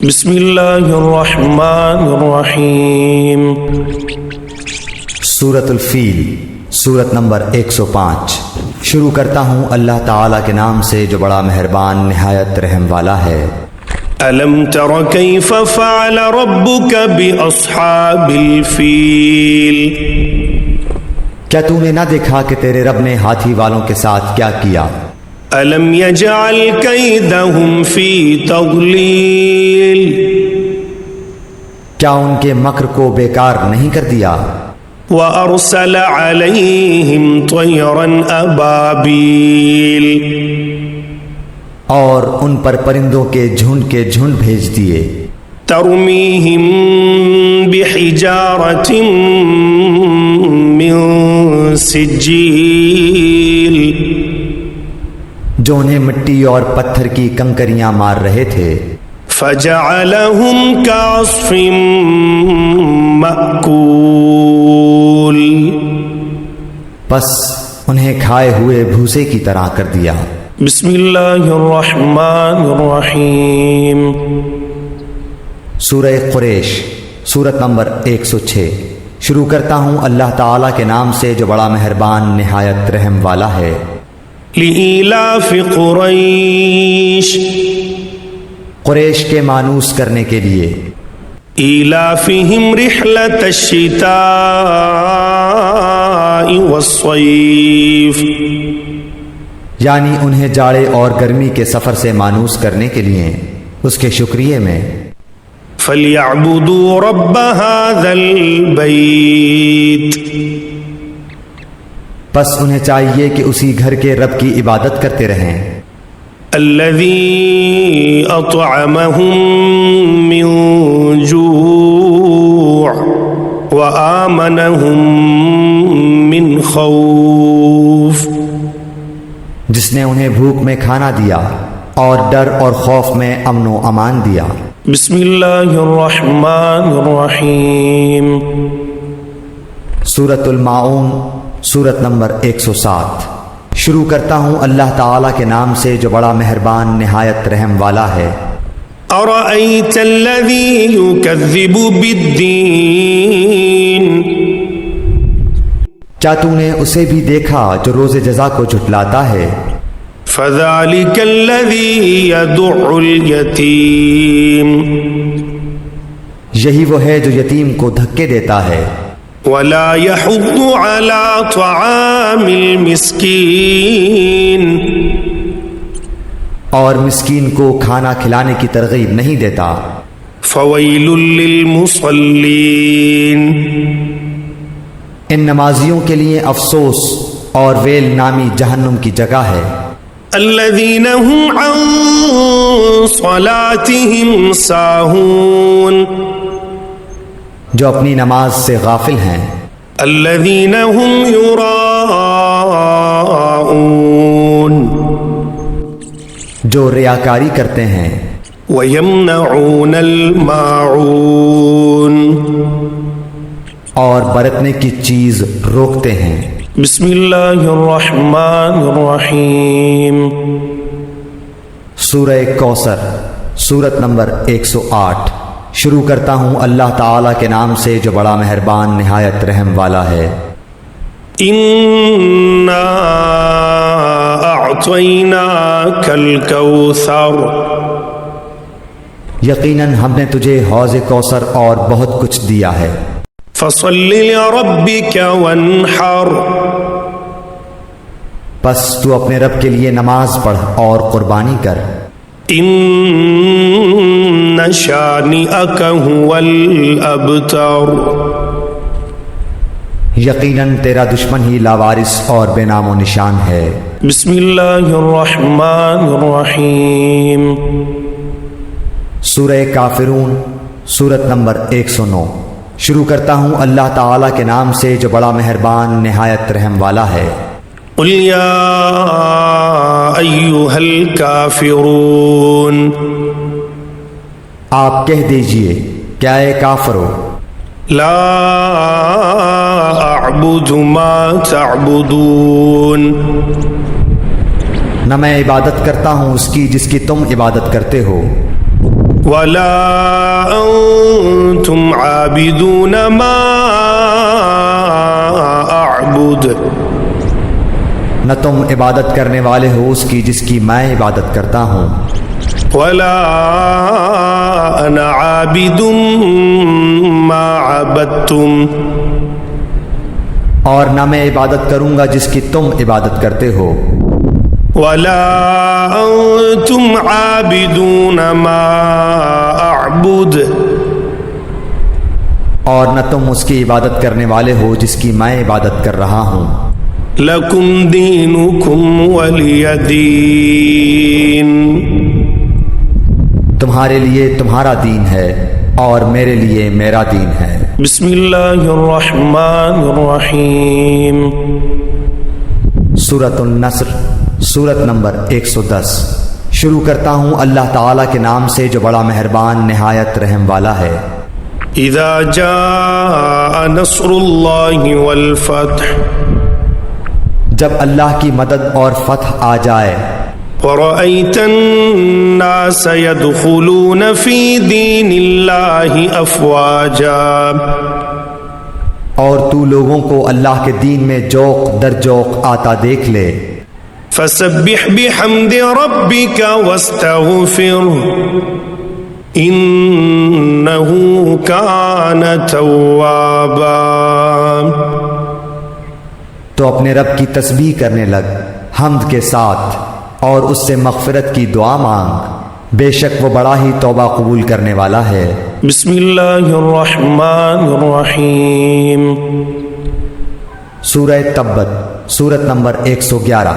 بسم اللہ الرحمن الرحیم۔ سورۃ الفیل، سورت نمبر 105۔ شروع کرتا ہوں اللہ تعالیٰ کے نام سے جو بڑا مہربان نہایت رحم والا ہے۔ الم تر کیف فعل ربک باصحاب الفیل، کیا تو نے نہ دیکھا کہ تیرے رب نے ہاتھی والوں کے ساتھ کیا کیا؟ الم یجعل کیدہم فی تضلیل، کیا ان کے مکر کو بیکار نہیں کر دیا؟ وارسل علیہم طیرا ابابیل، اور ان پر پرندوں کے جھنڈ بھیج دیے۔ ترمیہم بحجارۃ من سجیل، جو انہیں مٹی اور پتھر کی کنکریاں مار رہے تھے۔ فجعلہم کعصف مأکول، پس انہیں کھائے ہوئے بھوسے کی طرح کر دیا۔ بسم اللہ الرحمن الرحیم۔ سورہ قریش، سورت نمبر 106۔ شروع کرتا ہوں اللہ تعالیٰ کے نام سے جو بڑا مہربان نہایت رحم والا ہے۔ لإیلاف قریش، قریش کے مانوس کرنے کے لیے۔ ایلافہم رحلۃ الشتاء والصیف، یعنی انہیں جاڑے اور گرمی کے سفر سے مانوس کرنے کے لیے اس کے شکریے میں۔ فَلْيَعْبُدُوا رَبَّ هَذَا الْبَيْتِ، پس انہیں چاہیے کہ اسی گھر کے رب کی عبادت کرتے رہیں۔ الَّذِي أَطْعَمَهُم مِّن جُوعٍ وَآمَنَهُم مِّن خَوْفٍ، جس نے انہیں بھوک میں کھانا دیا اور ڈر اور خوف میں امن و امان دیا۔ بسم اللہ الرحمن الرحیم۔ سورۃ الماعون، سورت نمبر 107۔ شروع کرتا ہوں اللہ تعالیٰ کے نام سے جو بڑا مہربان نہایت رحم والا ہے۔ أَرَأَيْتَ الَّذِي يُكَذِّبُ بِالدِّينِ، کیا تو نے اسے بھی دیکھا جو روز جزا کو جھٹلاتا ہے؟ فَذَلِكَ الَّذِي يَدُعُّ الْيَتِيمَ، یہی وہ ہے جو یتیم کو دھکے دیتا ہے۔ وَلَا يَحُضُّ عَلَى طَعَامِ الْمِسْكِينِ، اور مسکین کو کھانا کھلانے کی ترغیب نہیں دیتا۔ فَوَيْلٌ لِّلْمُصَلِّينَ، ان نمازیوں کے لیے افسوس اور ویل نامی جہنم کی جگہ ہے۔ الَّذِينَ هُمْ عَن صَلَاتِهِمْ سَاهُونَ، جو اپنی نماز سے غافل ہیں۔ الَّذِينَ هُمْ يُرَاءُونَ، جو ریاکاری کرتے ہیں۔ وَيَمْنَعُونَ الْمَاعُونَ، اور برتنے کی چیز روکتے ہیں۔ بسم اللہ الرحمن الرحیم۔ سورہ کوثر، سورت نمبر 108۔ شروع کرتا ہوں اللہ تعالیٰ کے نام سے جو بڑا مہربان نہایت رحم والا ہے۔ اِنَّا أَعْطَيْنَاكَ الْكَوْثَرَ، یقیناً ہم نے تجھے حوض کوثر اور بہت کچھ دیا ہے۔ فَصَلِّ لِرَبِّكَ وَانْحَرْ، پس تو اپنے رب کے لیے نماز پڑھ اور قربانی کر۔ إِنَّ شَانِئَكَ هُوَ الْأَبْتَرُ، یقیناً تیرا دشمن ہی لاوارث اور بے نام و نشان ہے۔ بسم اللہ الرحمن الرحیم۔ سورہ کافرون، سورت نمبر 109۔ شروع کرتا ہوں اللہ تعالیٰ کے نام سے جو بڑا مہربان نہایت رحم والا ہے۔ قُلْ يَا أَيُّهَا الْكَافِرُونَ، آپ کہہ دیجئے کیا اے کافرو، لا أعبد ما تعبدون، نہ میں عبادت کرتا ہوں اس کی جس کی تم عبادت کرتے ہو، ولا أنتم عابدون ما أعبد نہ تم عبادت کرنے والے ہو اس کی جس کی میں عبادت کرتا ہوں، ولا أنا عابد ما عبدتم اور نہ میں عبادت کروں گا جس کی تم عبادت کرتے ہو، ولا أنتم عابدون ما أعبد اور نہ تم اس کی عبادت کرنے والے ہو جس کی میں عبادت کر رہا ہوں۔ لکم دینکم ولی دین تمہارے لیے تمہارا دین ہے اور میرے لیے میرا دین ہے۔ بسم اللہ الرحمن الرحیم سورۃ النصر، سورت نمبر 110۔ شروع کرتا ہوں اللہ تعالیٰ کے نام سے جو بڑا مہربان نہایت رحم والا ہے۔ اذا جاء نصر اللہ والفتح جب اللہ کی مدد اور فتح آ جائے، ورأيت الناس يدخلون في دين الله أفواجا اور تو لوگوں کو اللہ کے دین میں جوق در جوق آتا دیکھ لے، فسبح بحمد ربك واستغفره إنه كان توابا تو اپنے رب کی تسبیح کرنے لگ حمد کے ساتھ اور اس سے مغفرت کی دعا مانگ، بے شک وہ بڑا ہی توبہ قبول کرنے والا ہے۔ بسم اللہ الرحمن الرحیم سورہ تبت، سورت نمبر 111۔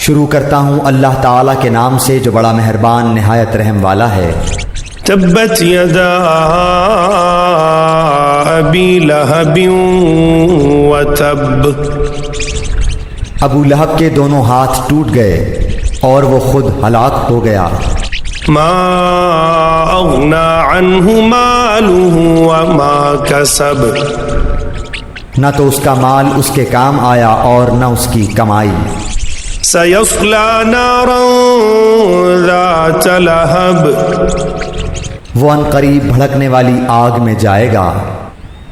شروع کرتا ہوں اللہ تعالیٰ کے نام سے جو بڑا مہربان نہایت رحم والا ہے۔ تبت یدا ابی لہب وتب ابو لہب کے دونوں ہاتھ ٹوٹ گئے اور وہ خود ہلاک ہو گیا۔ ما اغنا عنہ مالہ وما کسب نہ تو اس کا مال اس کے کام آیا اور نہ اس کی کمائی۔ سیصلی نارا ذات لہب وہ ان قریب بھڑکنے والی آگ میں جائے گا۔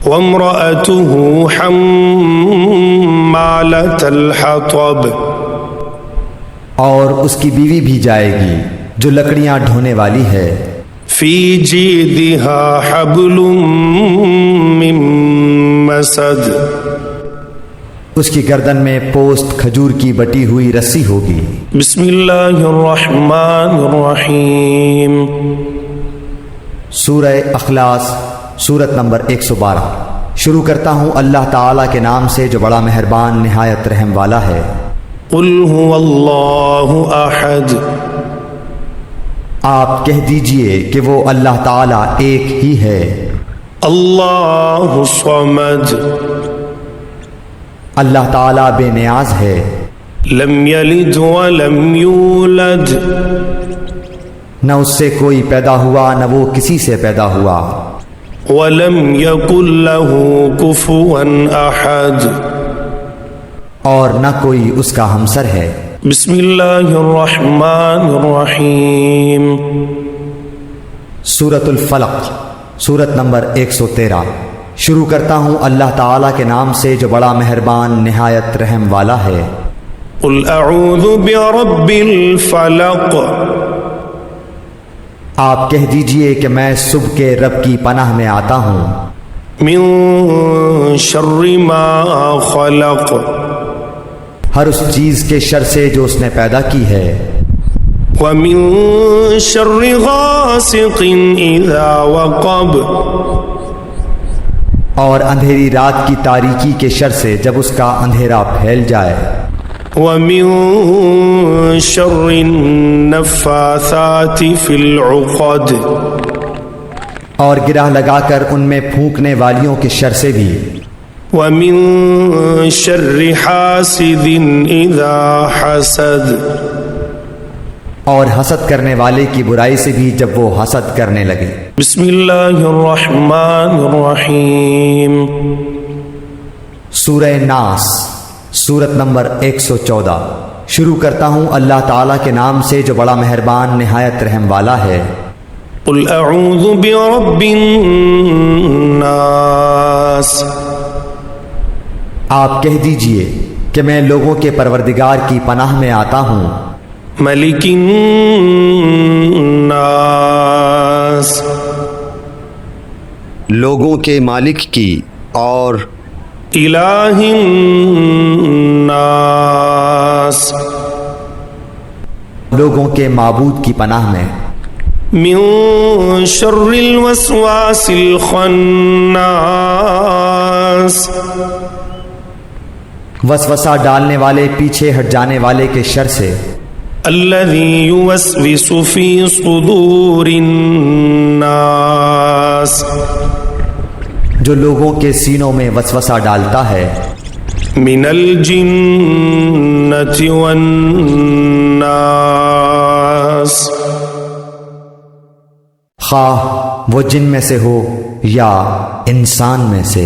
وامرأته حمالة الحطب اور اس کی بیوی بھی جائے گی جو لکڑیاں ڈھونے والی ہے۔ فی جیدها حبل من مسد اس کی گردن میں پوست کھجور کی بٹی ہوئی رسی ہوگی۔ بسم اللہ الرحمن الرحیم سورہ اخلاص، سورت نمبر 112۔ شروع کرتا ہوں اللہ تعالیٰ کے نام سے جو بڑا مہربان نہایت رحم والا ہے۔ قل هو اللہ احد آپ کہہ دیجئے کہ وہ اللہ تعالیٰ ایک ہی ہے۔ اللہ الصمد اللہ تعالیٰ بے نیاز ہے۔ لم یلد ولم یولد نہ اس سے کوئی پیدا ہوا نہ وہ کسی سے پیدا ہوا۔ ولم یکن له کفوا احد اور نہ کوئی اس کا ہمسر ہے۔ بسم اللہ الرحمن الرحیم سورت الفلق، سورت نمبر 113۔ شروع کرتا ہوں اللہ تعالیٰ کے نام سے جو بڑا مہربان نہایت رحم والا ہے۔ قل اعوذ برب الفلق آپ کہہ دیجئے کہ میں صبح کے رب کی پناہ میں آتا ہوں۔ من شر ما خلق ہر اس چیز کے شر سے جو اس نے پیدا کی ہے۔ ومن شر غاسق اذا وقب اور اندھیری رات کی تاریکی کے شر سے جب اس کا اندھیرا پھیل جائے۔ ومن شر النفاثات في العقد اور گرہ لگا کر ان میں پھونکنے والیوں کے شر سے بھی۔ ومن شر حاسد اذا حسد اور حسد کرنے والے کی برائی سے بھی جب وہ حسد کرنے لگے۔ بسم اللہ الرحمن الرحیم سورہ ناس، سورت نمبر 114۔ شروع کرتا ہوں اللہ تعالیٰ کے نام سے جو بڑا مہربان نہایت رحم والا ہے۔ قل أعوذ برب الناس آپ کہہ دیجئے کہ میں لوگوں کے پروردگار کی پناہ میں آتا ہوں، ملک الناس لوگوں کے مالک کی، اور الہ الناس لوگوں کے معبود کی پناہ میں، من شر الوسواس الخناس وسوسہ ڈالنے والے پیچھے ہٹ جانے والے کے شر سے، الذي يوسوس في صدور الناس جو لوگوں کے سینوں میں وسوسہ ڈالتا ہے، من الجنة والناس خواہ وہ جن میں سے ہو یا انسان میں سے۔